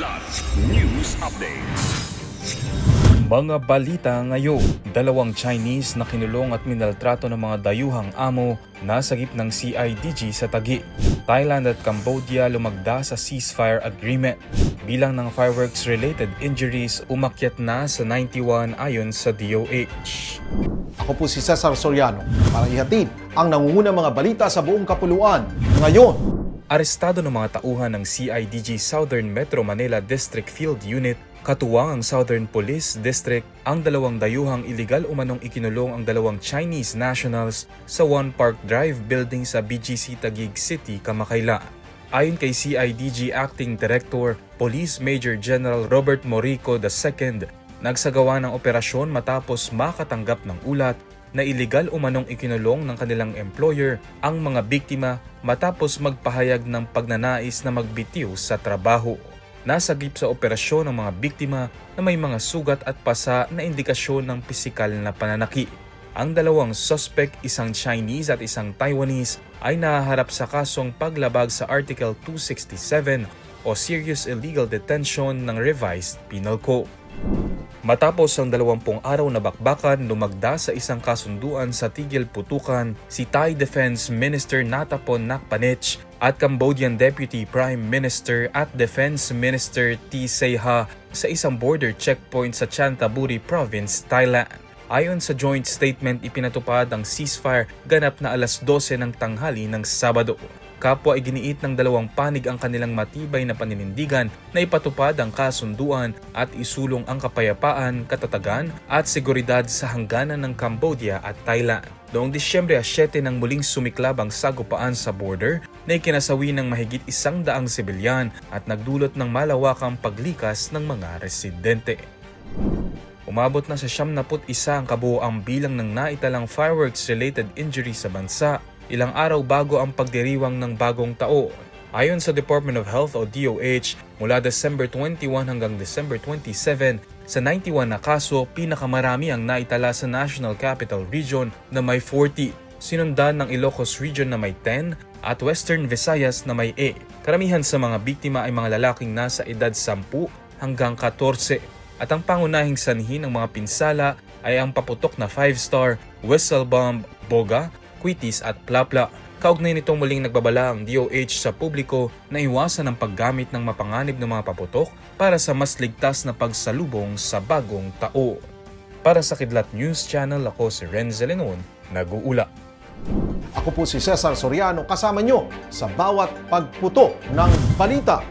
Kilat News Updates. Mga balita ngayon, dalawang Chinese na kinulong at minaltrato ng mga dayuhang amo nasagip ng CIDG sa Taguig. Thailand at Cambodia lumagda sa ceasefire agreement. Bilang ng fireworks-related injuries umakyat na sa 91 ayon sa DOH. Ako po si Cesar Soriano para ihatid ang nangungunang mga balita sa buong kapuluan ngayon. Arestado ng mga tauhan ng CIDG Southern Metro Manila District Field Unit, katuwang ang Southern Police District, ang dalawang dayuhang iligal umanong ikinulong ang dalawang Chinese nationals sa One Park Drive building sa BGC Taguig City, Kamakayla. Ayon kay CIDG Acting Director, Police Major General Robert Morico II, nagsagawa ng operasyon matapos makatanggap ng ulat na iligal umanong ikinulong ng kanilang employer ang mga biktima matapos magpahayag ng pagnanais na magbitiw sa trabaho. Nasagip sa operasyon ng mga biktima na may mga sugat at pasa na indikasyon ng pisikal na pananaki. Ang dalawang suspect, isang Chinese at isang Taiwanese, ay nahaharap sa kasong paglabag sa Article 267 o Serious Illegal Detention ng Revised Penal Code. Matapos ang 20 araw na bakbakan, lumagda sa isang kasunduan sa tigil putukan si Thai Defense Minister Natapon Nakpanich at Cambodian Deputy Prime Minister at Defense Minister T. Seha sa isang border checkpoint sa Chanthaburi Province, Thailand. Ayon sa joint statement, ipinatupad ang ceasefire ganap na alas 12 ng tanghali ng Sabado. Kapwa iginiit ng dalawang panig ang kanilang matibay na paninindigan na ipatupad ang kasunduan at isulong ang kapayapaan, katatagan at seguridad sa hangganan ng Cambodia at Thailand. Noong Disyembre 7 nang muling sumiklab ang sagupaan sa border na ikinasawi ng mahigit 100 sibilyan at nagdulot ng malawakang paglikas ng mga residente. Umabot na sa 71 ang kabuoang bilang ng naitalang fireworks-related injury sa bansa, ilang araw bago ang pagdiriwang ng bagong taon. Ayon sa Department of Health o DOH, mula December 21 hanggang December 27, sa 91 na kaso, pinakamarami ang naitala sa National Capital Region na may 40, sinundan ng Ilocos Region na may 10 at Western Visayas na may 8. Karamihan sa mga biktima ay mga lalaking nasa edad 10 hanggang 14. At ang pangunahing sanhi ng mga pinsala ay ang paputok na 5-star, whistle bomb, boga, kwitis at plapla. Kaugnay nitong muling nagbabala ang DOH sa publiko na iwasan ang paggamit ng mapanganib ng mga paputok para sa mas ligtas na pagsalubong sa bagong taon. Para sa Kidlat News Channel, ako si Renzel Lenon, nag-uula. Ako po si Cesar Soriano, kasama nyo sa bawat pagputo ng balita.